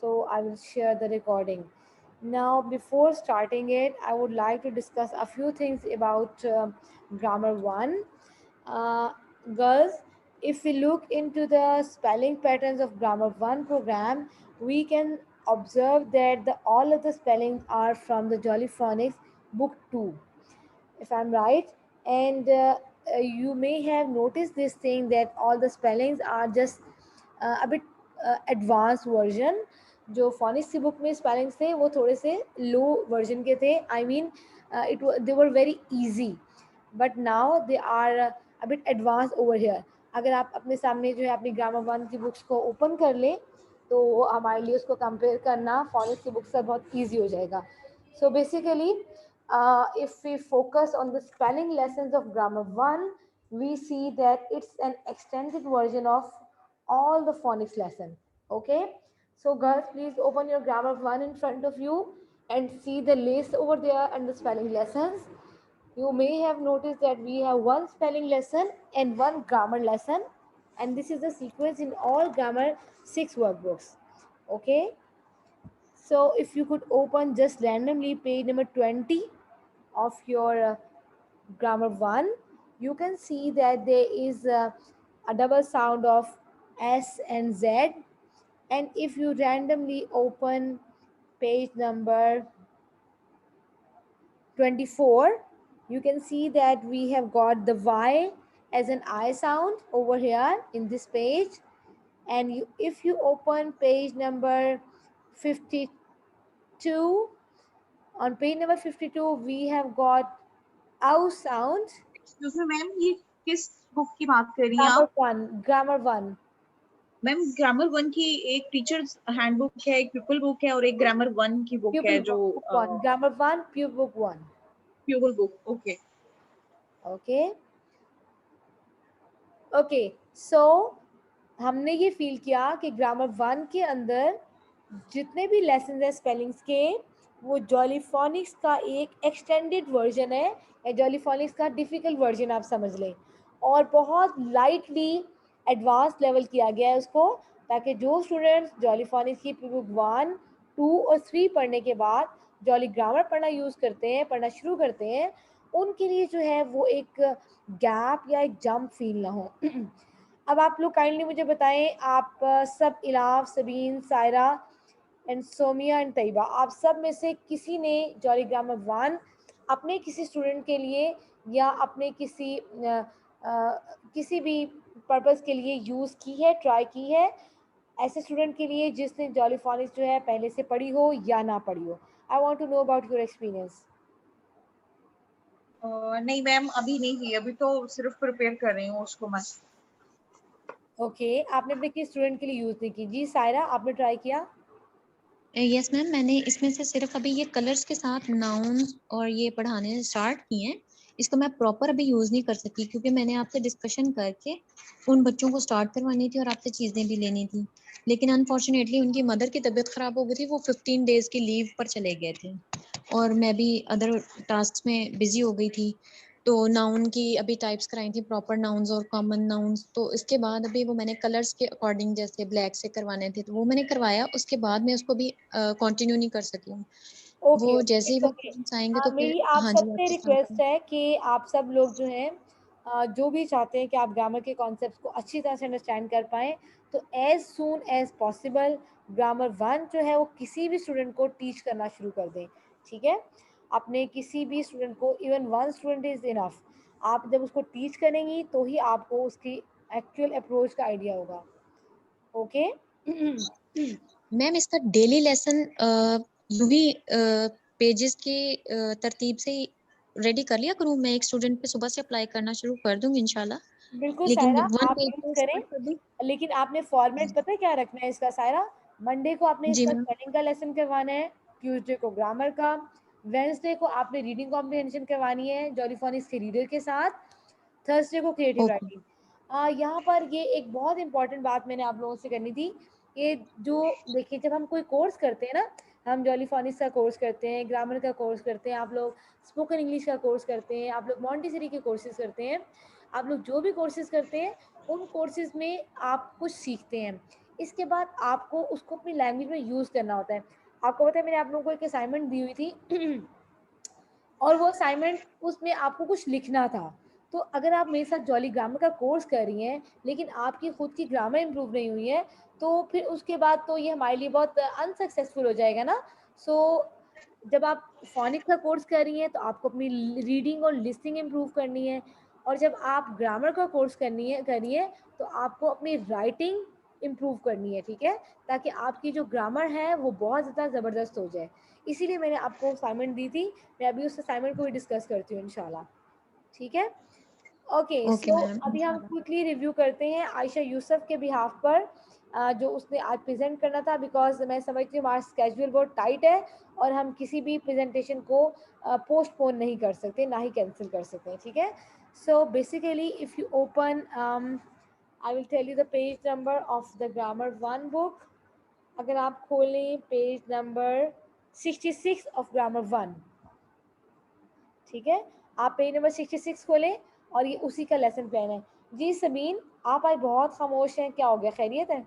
So I will share the recording. Now, before starting it, I would like to discuss a few things about grammar 1. Uh, Girls, if we look into the spelling patterns of grammar 1 program, we can observe that all of the spellings are from the Jolly Phonics book 2, if I'm right. And you may have noticed this thing that all the spellings are just a bit advanced version. जो phonics की book में spellings थे वो थोड़े से लो version के थे. I mean, they were very easy, but now they are a bit advanced over here. अगर आप अपने सामने जो है अपनी ग्रामर 1 की बुक्स को ओपन कर लें तो हमारे लिए उसको कंपेयर करना phonics की बुक से बहुत ईजी हो जाएगा. So basically, if we focus on the spelling lessons of grammar 1, we see that it's an extended version of all the phonics lesson. Okay, so girls, please open your grammar 1 in front of you and see the list over there and the spelling lessons. You may have noticed that we have one spelling lesson and one grammar lesson, and this is the sequence in all grammar 6 workbooks. Okay, so if you could open just randomly page number 20 of your grammar 1, you can see that there is a double sound of S and Z. And if you randomly open page number 24, you can see that we have got the Y as an I sound over here in this page. And if you open page number 52, on page number 52, we have got ow sound. Excuse me ma'am, ये किस book की बात कर रही हैं Grammar आप? 1, grammar 1. Ma'am grammar 1 की एक टीचर्स हैंडबुक है, एक पीपल बुक है और एक ग्रामर 1 की बुक है Pupil जो book 1, grammar 1, pupil book 1. Pupil book. Okay. Okay. Okay, so हमने ये फील किया कि ग्रामर 1 के अंदर जितने भी लेसन हैं स्पेलिंग्स के, वो जॉलीफोनिक्स का एक एक्सटेंडेड वर्जन है, या जॉलीफोनिक्स का डिफ़िकल्ट वर्जन आप समझ लें, और बहुत लाइटली एडवांस लेवल किया गया है उसको, ताकि जो स्टूडेंट्स जॉलीफोनिक्स की बुक 1, 2 और 3 पढ़ने के बाद जॉली ग्रामर पढ़ना शुरू करते हैं, उनके लिए जो है वो एक गैप या एक जंप फील ना हो. अब आप लोग काइंडली मुझे बताएं, आप सब Ilaf, Sabeen, Saira and Somiya and Taiba, आप सब में से किसी ने जॉली ग्रामर 1 अपने किसी स्टूडेंट के लिए या अपने किसी भी पर्पस के लिए यूज़ की है, ट्राई की है, ऐसे स्टूडेंट के लिए जिसने जॉली फॉनिक्स जो है पहले से पढ़ी हो या ना पढ़ी हो? I want to know about your experience. नहीं मैम, अभी नहीं की, अभी तो सिर्फ प्रिपेयर कर रही हूँ उसको मैं. ओके, आपने अपने किस स्टूडेंट के लिए यूज़ नहीं की? जी सायरा, आपने ट्राई किया? यस मैम, मैंने इसमें से सिर्फ अभी ये कलर्स के साथ नाउन और ये पढ़ाने स्टार्ट किए हैं. इसको मैं प्रॉपर अभी यूज़ नहीं कर सकी क्योंकि मैंने आपसे डिस्कशन करके उन बच्चों को स्टार्ट करवानी थी और आपसे चीज़ें भी लेनी थी. लेकिन अनफॉर्चुनेटली उनकी मदर की तबीयत ख़राब हो गई थी, वो 15 डेज़ की लीव पर चले गए थे और मैं भी अदर टास्क में बिजी हो गई थी. तो नाउन की अभी टाइप्स कराई थी, प्रॉपर नाउन्स और कॉमन नाउन्स. तो इसके बाद अभी वो मैंने कलर्स के अकॉर्डिंग जैसे ब्लैक से करवाने थे तो वो मैंने करवाया. उसके बाद मैं उसको भी कंटिन्यू नहीं कर सकी हूँ. ओके, वो ओके, जैसे ही इट्स वो ओके. स्टूडेंट्स आएंगे तो फिर मेरी आप हाँ जी सबसे आपसे स्टार्ट रिक्वेस्ट करें. है कि आप सब लोग जो हैं जो भी चाहते हैं कि आप ग्रामर के कॉन्सेप्ट्स को अच्छी तरह से अंडरस्टैंड कर पाएँ, तो as soon as possible grammar 1 जो है वो किसी भी स्टूडेंट को टीच करना शुरू कर दें, ठीक है? अपने किसी भी स्टूडेंट को, इवन 1 स्टूडेंट इज़ इनफ. आप जब उसको टीच करेंगी तो ही आपको उसकी एक्चुअल अप्रोच का आइडिया होगा. ओके? मैम इसका डेली लेसन यूवी पेजेस की तरतीब से रेडी कर लिया करूँ. मैं एक स्टूडेंट पे सुबह से अप्लाई करना शुरू कर दूंगी इंशाल्लाह. बिल्कुल लेकिन सायरा, वन आप पेज यूज़ से करें, स्टार्ट कर दूं. लेकिन आपने फॉर्मेट पता है क्या रखना है इसका सायरा? मंडे को आपने जी इसका मैम. स्पेलिंग का लेसन करवाना है, ट्यूसडे को ग्रामर का, वेडनेसडे को आपने रीडिंग कॉम्प्रिहेंशन करवानी है जॉलीफोनिक्स के रीडर के साथ, थर्सडे को क्रिएटिव ओके. राइटिंग. यहाँ पर ये एक बहुत इंपॉर्टेंट बात मैंने आप लोगों से करनी थी. ये जो देखिए, जब हम कोई कोर्स करते हैं ना, हम जॉलीफोनिक्स का कोर्स करते हैं, ग्रामर का कोर्स करते हैं, आप लोग स्पोकन इंग्लिश का कोर्स करते हैं, आप लोग मॉन्टेसरी के कोर्सेज करते हैं, आप लोग जो भी कोर्सेज करते हैं, उन कोर्सेज में आप कुछ सीखते हैं. इसके बाद आपको उसको अपनी लैंग्वेज में यूज़ करना होता है। आपको पता है मैंने आप लोगों को एक असाइनमेंट दी हुई थी और वो असाइनमेंट उसमें आपको कुछ लिखना था। तो अगर आप मेरे साथ जॉली ग्रामर का कोर्स कर रही हैं लेकिन आपकी खुद की ग्रामर इम्प्रूव नहीं हुई है, तो फिर उसके बाद तो ये हमारे लिए बहुत अनसक्सेसफुल हो जाएगा ना। सो जब आप फोनिक्स का कोर्स कर रही हैं तो आपको अपनी रीडिंग और लिसनिंग इम्प्रूव करनी है, और जब आप ग्रामर का कोर्स करिए तो आपको अपनी राइटिंग इम्प्रूव करनी है, ठीक है, ताकि आपकी जो ग्रामर है वो बहुत ज़्यादा ज़बरदस्त हो जाए। इसीलिए मैंने आपको असाइनमेंट दी थी। मैं अभी उस असाइनमेंट को भी डिस्कस करती हूँ इंशाल्लाह, ठीक है। ओके, ओके सो मैम, अभी हम इंशाल्लाह। क्विकली रिव्यू करते हैं आयशा यूसुफ के बिहाफ पर, जो उसने आज प्रेजेंट करना था, बिकॉज मैं समझती हूँ हमारा स्केड्यूल बहुत टाइट है और हम किसी भी प्रेजेंटेशन को पोस्टपोन नहीं कर सकते, ना ही कैंसिल कर सकते हैं, ठीक है। So basically if you open, I will tell you the page number of the grammar one book. अगर आप खोलें page number 66 of grammar one, ठीक है, आप पेज नंबर 66 खोलें और ये उसी का लेसन प्लान है। जी सबीन, आप आज बहुत खामोश हैं, क्या हो गया, खैरियत है?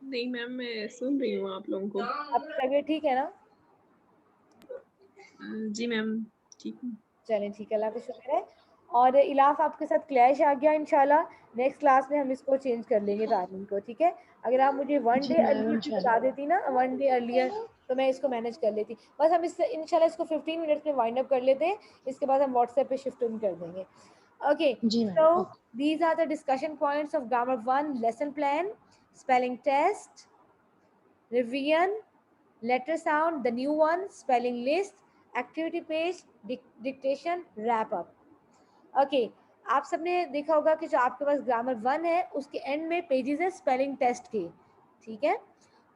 नहीं मैम, मैं सुन रही हूँ आप लोगों को। आपकी तबीयत ठीक है ना? जी मैम, ठीक हूँ। चलें ठीक है, अल्लाह का शुक्र है। और इलाफ आपके साथ क्लैश आ गया, इंशाल्लाह नेक्स्ट क्लास में हम इसको चेंज कर लेंगे टाइमिंग को, ठीक है। अगर आप मुझे वन जी डे मैम, अर्ली इंशाल्लाह। बता देती ना, वन डे अर्लियर, तो मैं इसको मैनेज कर लेती। बस हम इससे इंशाल्लाह इसको 15 मिनट्स में वाइंड अप कर लेते हैं, इसके बाद हम व्हाट्सएप पे शिफ्ट इन कर देंगे। ओके, जी so ma'am, okay. these are the discussion points of grammar 1 lesson plan: spelling test, revision, letter sound, the new one, spelling list, activity page, dictation, wrap up. Okay, आप सबने देखा होगा कि जो आपके पास ग्रामर 1 है उसके एंड में पेजेस है स्पेलिंग टेस्ट के, ठीक है।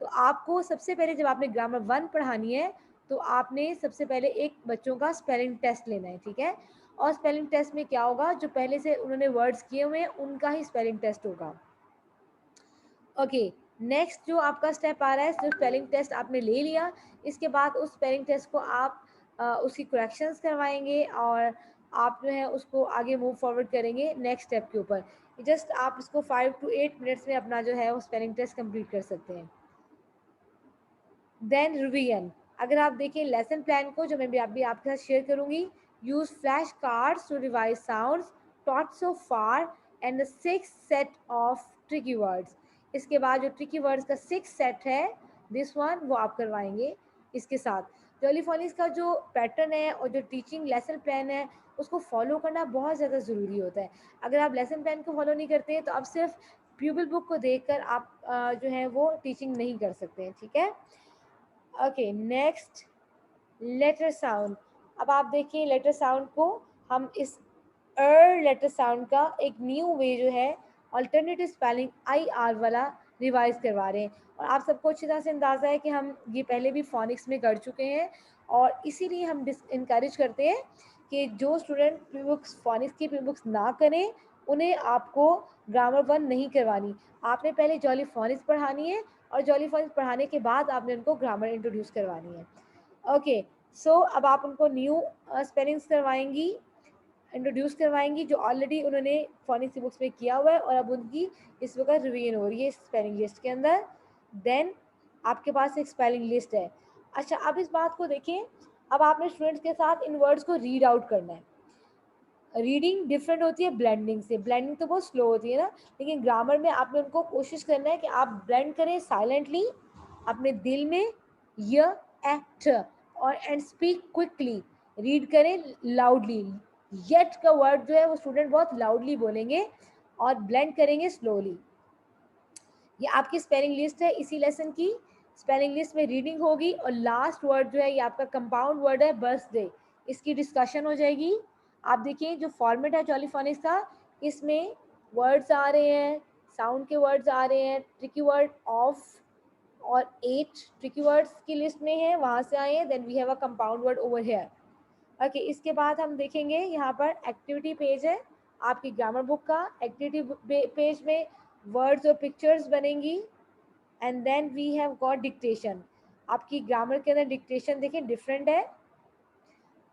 तो आपको सबसे पहले जब आपने ग्रामर 1 पढ़ानी है तो आपने सबसे पहले एक बच्चों का स्पेलिंग टेस्ट लेना है, ठीक है। और स्पेलिंग टेस्ट में क्या होगा, जो पहले से उन्होंने वर्ड्स किए हुए हैं उनका ही स्पेलिंग टेस्ट होगा। ओके, नेक्स्ट जो आपका स्टेप आ रहा है, जो स्पेलिंग टेस्ट आपने ले लिया, इसके बाद उस स्पेलिंग टेस्ट को आप उसकी करेक्शंस करवाएंगे और आप जो है उसको आगे मूव फॉरवर्ड करेंगे नेक्स्ट स्टेप के ऊपर। जस्ट आप इसको 5 to 8 मिनट्स में अपना जो है वो स्पेलिंग टेस्ट कंप्लीट कर सकते हैं। देन रिवीजन, अगर आप देखें लेसन प्लान को जो मैं भी अभी आपके साथ शेयर करूंगी, use flash cards to revise sounds taught so far and the 6 set of tricky words. इसके बाद जो ट्रिकी वर्ड्स का 6 सेट है, दिस वन, वो आप करवाएंगे इसके साथ। जॉलीफोनिक्स का जो पैटर्न है और जो टीचिंग लेसन प्लान है उसको फॉलो करना बहुत ज़्यादा ज़रूरी होता है। अगर आप लेसन प्लान को फॉलो नहीं करते हैं तो आप सिर्फ प्यूपल बुक को देखकर आप जो है वो टीचिंग नहीं कर सकते हैं, ठीक है। Okay, next letter sound. अब आप देखिए लेटर साउंड को हम इस लेटर साउंड का एक न्यू वे जो है अल्टरनेटिव स्पेलिंग IR वाला रिवाइज करवा रहे हैं। और आप सबको अच्छी तरह से अंदाज़ा है कि हम ये पहले भी फोनिक्स में कर चुके हैं और इसीलिए हम इनकरेज करते हैं कि जो स्टूडेंट प्री बुक्स फोनिक्स की प्री बुक्स ना करें उन्हें आपको ग्रामर 1 नहीं करवानी। आपने पहले जॉली फोनिक्स पढ़ानी है और जॉली फोनिक्स पढ़ाने के बाद आपने उनको ग्रामर इंट्रोड्यूस करवानी है। ओके, सो अब आप उनको न्यू स्पेलिंग्स करवाएंगी, इंट्रोड्यूस करवाएंगी जो ऑलरेडी उन्होंने फोनिक्स बुक्स में किया हुआ है और अब उनकी इस वक्त रिवीजन हो रही है स्पेलिंग लिस्ट के अंदर। देन आपके पास एक स्पेलिंग लिस्ट है। अच्छा, अब इस बात को देखें, अब आपने स्टूडेंट्स के साथ इन वर्ड्स को रीड आउट करना है। रीडिंग डिफरेंट होती है ब्लेंडिंग से, ब्लेंडिंग तो बहुत स्लो होती है ना, लेकिन ग्रामर में आपने उनको कोशिश करना है कि आप ब्लेंड करें साइलेंटली अपने दिल में, य एक्ट और एंड स्पीक क्विकली, रीड करें लाउडली। येट का वर्ड जो है वो स्टूडेंट बहुत लाउडली बोलेंगे और ब्लेंड करेंगे स्लोली। ये आपकी स्पेलिंग लिस्ट है इसी लेसन की। स्पेलिंग लिस्ट में रीडिंग होगी और लास्ट वर्ड जो है ये आपका कंपाउंड वर्ड है बर्थडे, इसकी डिस्कशन हो जाएगी। आप देखिए जो फॉर्मेट है जॉलीफोनिक्स का, इसमें वर्ड्स आ रहे हैं, साउंड के वर्ड्स आ रहे हैं, ट्रिकी वर्ड ऑफ और 8 ट्रिकी वर्ड्स की लिस्ट में है, वहाँ से आए हैं। Then we have a compound word over here. Okay, इसके बाद हम देखेंगे यहाँ पर एक्टिविटी पेज है आपकी ग्रामर बुक का। एक्टिविटी पेज में वर्ड्स और पिक्चर्स बनेंगी and then we have got dictation. आपकी ग्रामर के अंदर डिक्टेशन देखिए डिफरेंट है।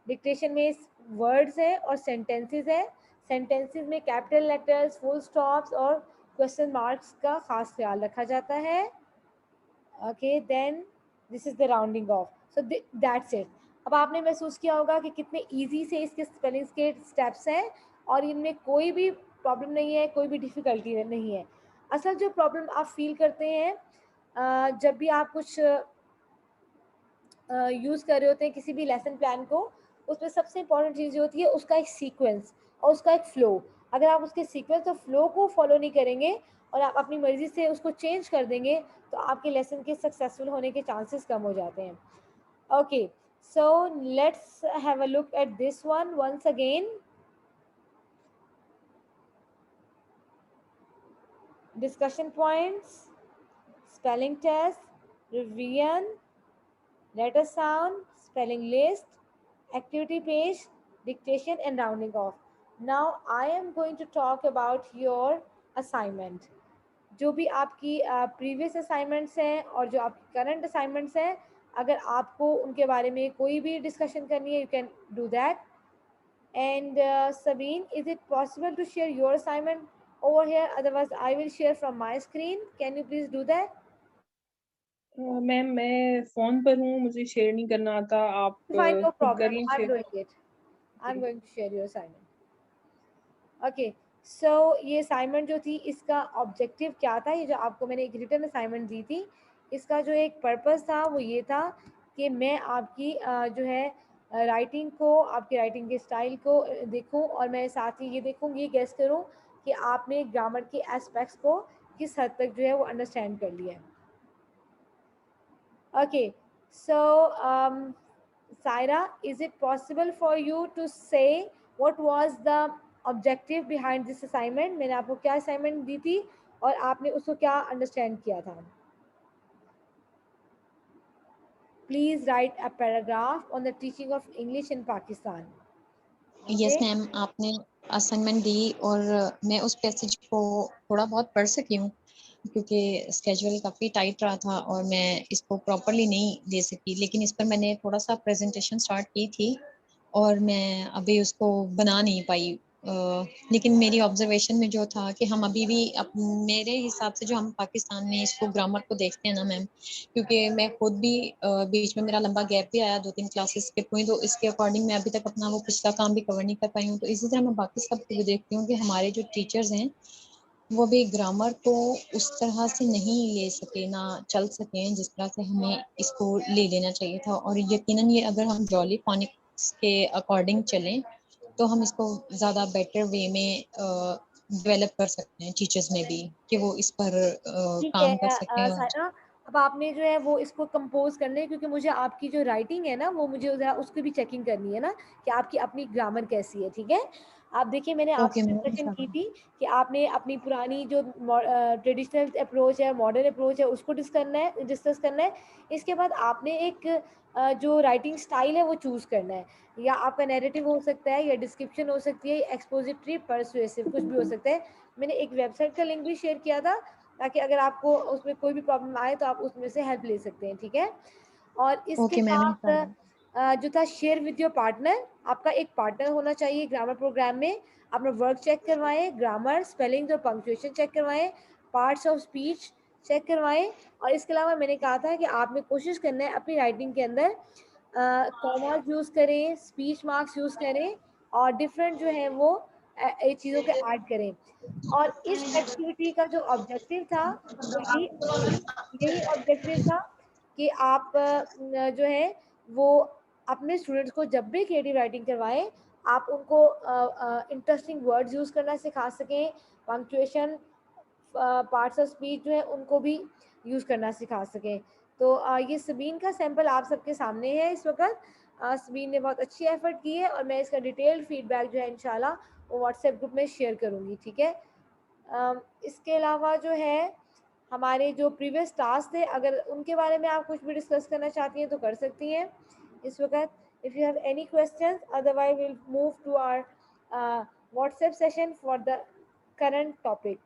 डिक्टेशन में वर्ड्स है और सेंटेंसेस है। सेंटेंसेस में कैपिटल लेटर्स, फुल स्टॉप्स और क्वेश्चन मार्क्स का खास ख्याल रखा जाता है. Okay, then this is the rounding off. So that's it. अब आपने महसूस किया होगा कि कितने इजी से इसके स्पेलिंग्स के स्टेप्स हैं और इनमें कोई भी प्रॉब्लम नहीं है, कोई भी डिफ़िकल्टी नहीं है. असल जो प्रॉब्लम आप फील करते हैं जब भी आप कुछ यूज़ कर रहे होते हैं किसी भी लेसन प्लान को, उसमें सबसे इंपॉर्टेंट चीज़ ये होती है उसका एक सीक्वेंस और उसका एक फ़्लो. अगर आप उसके सीक्वेंस और फ्लो को फॉलो नहीं करेंगे और आप अपनी मर्ज़ी से उसको चेंज कर देंगे तो आपके लेसन के सक्सेसफुल होने के चांसेस कम हो जाते हैं. Okay, so let's have a look at this one once again. Discussion points, spelling test, revision, letter sound, spelling list, activity page, dictation and rounding off. Now I am going to talk about your assignment. जो भी आपकी previous assignments हैं और जो आपकी current assignments हैं, अगर आपको उनके बारे में कोई भी डिस्कशन करनी है, you can do that. And Sabine, is it possible to share your assignment over here? Otherwise, I will share from my screen. Can you please do that? Ma'am मैं फोन पर हूँ, मुझे शेयर नहीं करना आता. आप Fine, no खुद कर problem. लें I'm share. doing it. I'm going to share your assignment. Okay. So ये assignment जो थी इसका objective क्या था? ये जो आपको मैंने एक written assignment दी थी, इसका जो एक purpose था वो ये था कि मैं आपकी जो है राइटिंग को, आपकी राइटिंग के स्टाइल को देखूं और मैं साथ ही ये देखूंगी, गेस करूं कि आपने ग्रामर के एस्पेक्ट्स को किस हद तक जो है वो अंडरस्टैंड कर लिया है. Okay, so Saira, is it possible for you to say what was the objective behind this assignment? मैंने आपको क्या assignment दी थी और आपने उसको क्या understand किया था? Please write a paragraph on the teaching of English in Pakistan. Yes Okay? Ma'am, आपने असाइनमेंट दी और मैं उस पैसेज को थोड़ा बहुत पढ़ सकी हूँ क्योंकि स्केड्यूल काफ़ी टाइट रहा था और मैं इसको प्रॉपरली नहीं दे सकी, लेकिन इस पर मैंने थोड़ा सा प्रेजेंटेशन स्टार्ट की थी और मैं अभी उसको बना नहीं पाई. लेकिन मेरी ऑब्जर्वेशन में जो था कि हम अभी भी मेरे हिसाब से जो हम पाकिस्तान में इसको ग्रामर को देखते हैं ना मैम, क्योंकि मैं खुद भी बीच में मेरा लंबा गैप भी आया, 2-3 क्लासेस स्किप हुई, तो इसके अकॉर्डिंग मैं अभी तक अपना वो पिछला काम भी कवर नहीं कर पाई हूँ. तो इसी तरह मैं बाकी सब भी देखती हूँ कि हमारे जो टीचर्स हैं वो भी ग्रामर को उस तरह से नहीं ले सके, ना चल सके जिस तरह से हमें इसको ले लेना चाहिए था. और यकीनन ये अगर हम जॉली फोनिक्स के अकॉर्डिंग चलें तो हम इसको ज़्यादा बेटर वे में डेवलप कर सकते हैं टीचर्स में भी, कि वो इस पर ठीक है काम कर सकें. और सायरा, अब आपने जो है वो इसको कंपोज करना है क्योंकि मुझे आपकी जो राइटिंग है ना वो मुझे ज़रा उसकी भी चेकिंग करनी है ना कि आपकी अपनी ग्रामर कैसी है. ठीक है, आप देखिए मैंने ओके आपसे मैम, डिस्कशन की इंशाल्लाह. थी कि आपने अपनी पुरानी जो ट्रेडिशनल अप्रोच है, मॉडर्न अप्रोच है, उसको डिस्कस करना है. इसके बाद आपने एक जो राइटिंग स्टाइल है वो चूज़ करना है. या आपका नैरेटिव हो सकता है, या डिस्क्रिप्शन हो सकती है, एक्सपोजिटरी, परसुएसिव, कुछ भी हो सकता है. मैंने एक वेबसाइट का लिंक भी शेयर किया था ताकि अगर आपको उसमें कोई भी प्रॉब्लम आए तो आप उसमें से हेल्प ले सकते हैं. ठीक है, और इसके ओके मैम, साथ इंशाल्लाह. जो था शेयर विद योर पार्टनर, आपका एक पार्टनर होना चाहिए ग्रामर प्रोग्राम में. अपना वर्क चेक करवाएं, ग्रामर, स्पेलिंग और पंक्चुएशन चेक करवाएं, पार्ट्स ऑफ स्पीच चेक करवाएं. और इसके अलावा मैंने कहा था कि आपने कोशिश करना है अपनी राइटिंग के अंदर कॉमास यूज़ करें, स्पीच मार्क्स यूज़ करें और डिफरेंट जो है वो चीज़ों के ऐड करें. और इस एक्टिविटी का जो ऑब्जेक्टिव था वो यही यही ऑब्जेक्टिव था कि आप जो है वो अपने स्टूडेंट्स को जब भी क्रिएटिव राइटिंग करवाएं आप उनको इंटरेस्टिंग वर्ड्स यूज़ करना सिखा सकें, पंक्चुएशन, पार्ट्स ऑफ स्पीच जो है उनको भी यूज़ करना सिखा सकें. तो ये सबीन का सैंपल आप सबके सामने है इस वक्त. सबीन ने बहुत अच्छी एफर्ट की है और मैं इसका डिटेल्ड फीडबैक जो है इंशाल्लाह वो व्हाट्सएप ग्रुप में शेयर करूँगी. ठीक है, इसके अलावा जो है हमारे जो प्रीवियस टास्क थे अगर उनके बारे में आप कुछ भी डिस्कस करना चाहती हैं तो कर सकती हैं इस वक्त. If you have any questions, otherwise will move to our WhatsApp session for the current topic.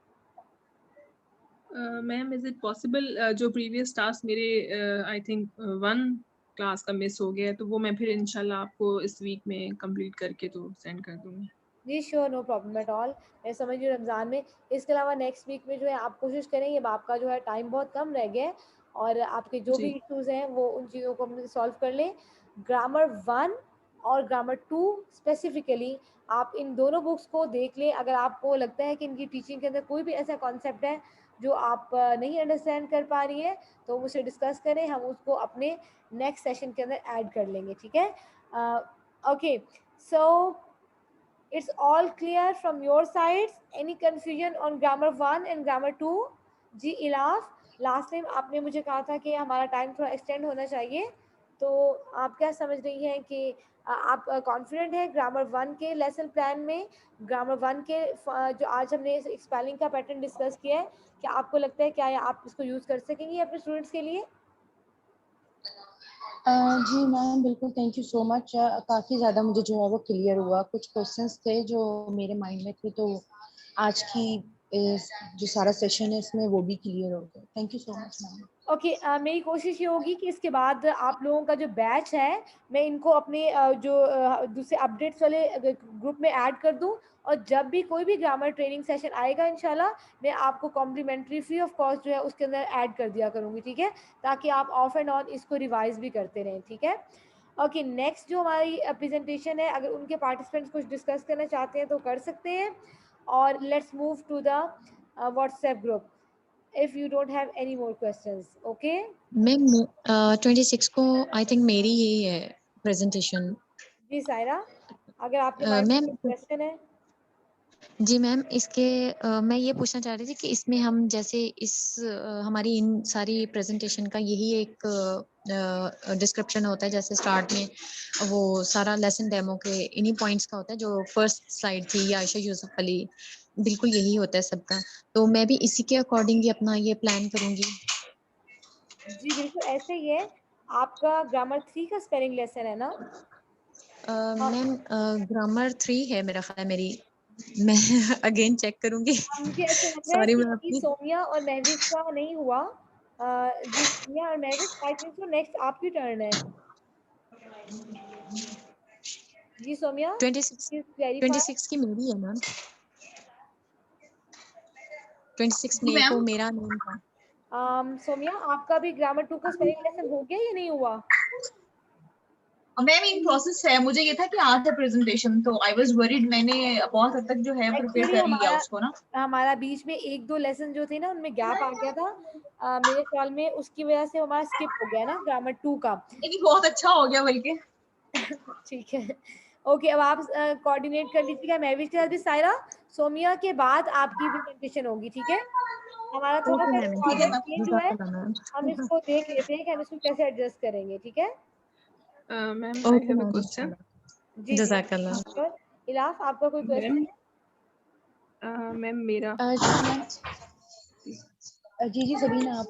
Ma'am is it possible जो प्रीवियस टास्क मेरे आई थिंक 1 क्लास का मिस हो गया है, तो वो मैं फिर इंशाल्लाह आपको इस वीक में कंप्लीट करके तो सेंड कर दूंगी. जी sure, no problem at all. मैं समझ रही हूँ रमज़ान में, इसके अलावा नेक्स्ट वीक में जो है आप कोशिश करें, अब आपका जो है टाइम बहुत कम रह गया है और आपके जो भी जी इश्यूज़ हैं वो उन चीज़ों को हम सॉल्व कर लें। ग्रामर 1 और ग्रामर 2 स्पेसिफिकली आप इन दोनों बुक्स को देख लें। अगर आपको लगता है कि इनकी टीचिंग के अंदर कोई भी ऐसा कॉन्सेप्ट है जो आप नहीं अंडरस्टैंड कर पा रही हैं, तो मुझसे डिस्कस करें, हम उसको अपने नेक्स्ट सेशन के अंदर ऐड कर लेंगे, ठीक है? Okay, so it's all clear from your sides? Any confusion on grammar 1 and grammar 2? जी इलाफ, लास्ट टाइम आपने मुझे कहा था कि हमारा टाइम थोड़ा एक्सटेंड होना चाहिए, तो आप क्या समझ रही हैं कि आप कॉन्फिडेंट हैं ग्रामर 1 के लेसन प्लान में? ग्रामर 1 के जो आज हमने स्पेलिंग का पैटर्न डिस्कस किया है, क्या आपको लगता है क्या आप इसको यूज़ कर सकेंगी अपने स्टूडेंट्स के लिए? जी मैम बिल्कुल, थैंक यू सो मच। काफ़ी ज़्यादा मुझे जो है वो क्लियर हुआ। कुछ क्वेश्चंस थे जो मेरे माइंड में थे, तो आज की जो सारा सेशन है इसमें वो भी क्लियर हो गया। Thank you so much ma'am. Okay, मेरी कोशिश ये होगी कि इसके बाद आप लोगों का जो बैच है, मैं इनको अपने जो दूसरे अपडेट्स वाले ग्रुप में ऐड कर दूं, और जब भी कोई भी ग्रामर ट्रेनिंग सेशन आएगा इंशाल्लाह, मैं आपको कॉम्प्लीमेंट्री फ्री ऑफ कॉस्ट जो है उसके अंदर ऐड कर दिया करूँगी, ठीक है? ताकि आप ऑफ एंड ऑन इसको रिवाइज भी करते रहें, ठीक है? ओके, नेक्स्ट जो हमारी प्रेजेंटेशन है, अगर उनके पार्टिसिपेंट्स कुछ डिस्कस करना चाहते हैं तो कर सकते हैं, और let's move to the WhatsApp group if you don't have any more questions. Okay? Ma'am 26 को आई थिंक मेरी ही है प्रेजेंटेशन। जी सायरा, अगर आपके माइंड में मैम कोई क्वेश्चन है। जी मैम, इसके मैं ये पूछना चाह रही थी कि इसमें हम जैसे हमारी इन सारी प्रेजेंटेशन का यही एक डिस्क्रिप्शन होता है, जैसे स्टार्ट में वो सारा लेसन डेमो के इन्हीं पॉइंट्स का होता है, जो फर्स्ट स्लाइड थी आयशा यूसुफ अली, बिल्कुल यही होता है सबका। तो मैं भी इसी के अकॉर्डिंग ही अपना ये प्लान करूंगी। जी बिल्कुल ऐसे ही है। आपका ग्रामर 3 का स्पेलिंग लेसन है ना? मैम ग्रामर 3 है मेरा ख्याल, मेरी मैं अगेन चेक करूंगी। मुझे ऐसे लग रहा है सॉरी कि मैम अभी आपकी। सोमिया और महविश का नहीं हुआ। जी सोमिया और Mahvish, I think so next आपकी टर्न है। जी सोमिया, 26 प्लीज क्लैरिफाई। 26 की मेरी है मैम, 26 जी मई को मैम। मेरा नेम था। सोमिया, आपका भी ग्रामर 2 का स्पेलिंग लेसन हो गया या नहीं हुआ? मैम इन प्रोसेस है, मुझे ये था कि आज है प्रेजेंटेशन, तो आई वाज वरीड, मैंने बहुत हद तक जो है प्रिपेयर एक्चुअली कर लिया हमारा उसको ना। हमारा बीच में 1-2 लेसन जो थे ना उनमें गैप आ गया था, मेरे ख्याल में उसकी वजह से हमारा स्किप हो गया ना ग्रामर 2 का। लेकिन बहुत अच्छा हो गया बल्कि। ठीक है। ओके, अब आप कोऑर्डिनेट कर लीजिएगा महविश के साथ भी। सायरा, सोमिया के बाद आपकी प्रेजेंटेशन होगी, ठीक है? हमारा थोड़ा ओके सा मैम, ठीक है ऑर्डर मैम। चेंज हुआ है, जज़ाकल्लाह मैम। हम इसको देख लेते हैं कि हम इसको कैसे एडजस्ट करेंगे, ठीक है? Ma'am I okay have a ma'am, question. जी जी जज़ाकल्लाह। श्योर। इलाफ, आपका कोई क्वेश्चन मैम है? मैम मेरा जी मैम, जी सबीना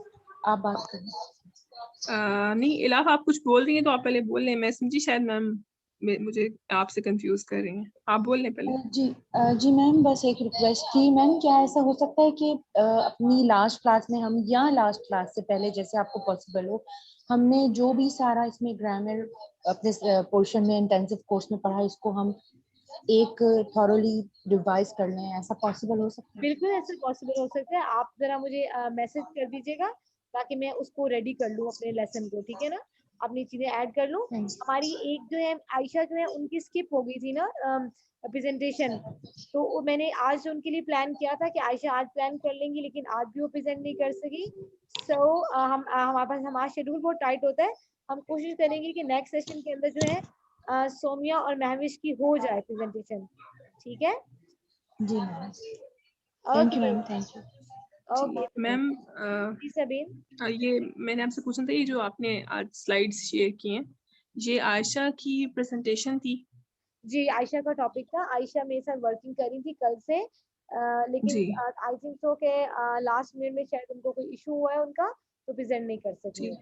आप बात करें। नहीं, इलाफ आप कुछ बोल रही हैं तो आप पहले बोल लें। मैं समझी शायद मैम मुझे आपसे कंफ्यूज कर रही हैं। आप बोल लें पहले। जी मैम, बस एक रिक्वेस्ट थी मैम, क्या ऐसा हो सकता है कि अपनी लास्ट क्लास में हम, या लास्ट क्लास से पहले जैसे आपको पॉसिबल हो, हमने जो भी सारा इसमें ग्रामर अपने पोर्शन में इंटेंसिव कोर्स में पढ़ा, इसको हम एक थॉरोली रिवाइज कर लें, ऐसा पॉसिबल हो सकता है? बिल्कुल ऐसे पॉसिबल हो सकता है। आप जरा मुझे मैसेज कर दीजिएगा ताकि मैं उसको रेडी कर लूँ अपने लेसन को, ठीक है ना? अपनी चीजें ऐड कर लूँ। थैंक्स। हमारी एक जो है आयशा जो है उनकी स्किप हो गई थी ना प्रेजेंटेशन, तो वो मैंने आज उनके लिए प्लान किया था कि आयशा आज प्लान कर लेंगी, लेकिन आज भी वो प्रेजेंट नहीं कर सकी। सो हमारे पास हमारा शेड्यूल बहुत टाइट होता है। हम कोशिश करेंगे कि नेक्स्ट सेशन के अंदर जो है सोमिया और महविश की हो जाए प्रेजेंटेशन, ठीक है? जी ma'am, thank you okay ma'am, thank you. Okay ma'am जी सबीन। ये मैंने आपसे पूछना था, ये जो आपने आज स्लाइड्स शेयर किए हैं, ये आयशा की प्रेजेंटेशन थी? जी आयशा का टॉपिक था। आयशा मेरे साथ वर्किंग करी थी कल से, लेकिन जी आई थिंक सो के लास्ट मिनट में शायद उनको कोई इशू हुआ है उनका, तो प्रेजेंट नहीं कर सकी जी है।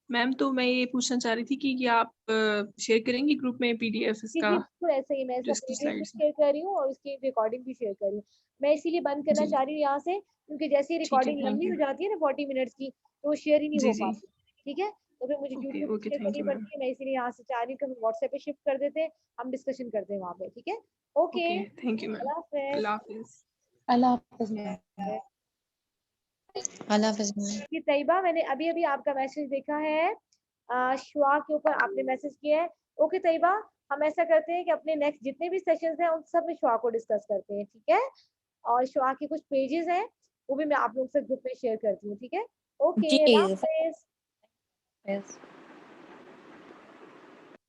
मैम, तो मैं ये पूछना चाह रही थी कि क्या आप शेयर करेंगी ग्रुप में पीडीएफ जी इसका, जी बिल्कुल ऐसे ही, मैं जो इसका इसकी पीडीएफ भी स्लाइड्स हैं? शेयर कर रही हूँ और उसकी रिकॉर्डिंग भी शेयर कर रही हूँ। मैं इसीलिए बंद करना जी चाह रही हूँ यहाँ से, क्योंकि जैसे ही ठीक है, रिकॉर्डिंग थैंक लंबी यू। हो जाती है ना 40 मिनट्स की, तो शेयर ही नहीं जी हो जी पाती, ठीक है? तो फिर मुझे okay YouTube okay, share thank करनी यू मैम। पड़ती है, मैं इसीलिए यहाँ से चाह रही हूँ कि हम व्हाट्सएप पे शिफ्ट कर देते हैं, हम डिस्कशन करते हैं वहाँ पे, ठीक है? Okay, okay, thank you ma'am. Allah Hafiz. Allah Hafiz. Allah Hafiz ma'am. Allah Hafiz ma'am. कि तैयबा, मैंने अभी अभी आपका मैसेज देखा है, शुआ के ऊपर आपने मैसेज किया है। ओके तैयबा, हम ऐसा करते हैं कि अपने नेक्स्ट जितने भी सेशंस हैं उन सब में शुआ को डिस्कस करते हैं, ठीक है? और शुआ के कुछ पेजेस हैं, वो भी मैं आप लोग से ग्रुप में शेयर करती हूँ, ठीक है? ओके, जी अल्लाह हाफिज। yes.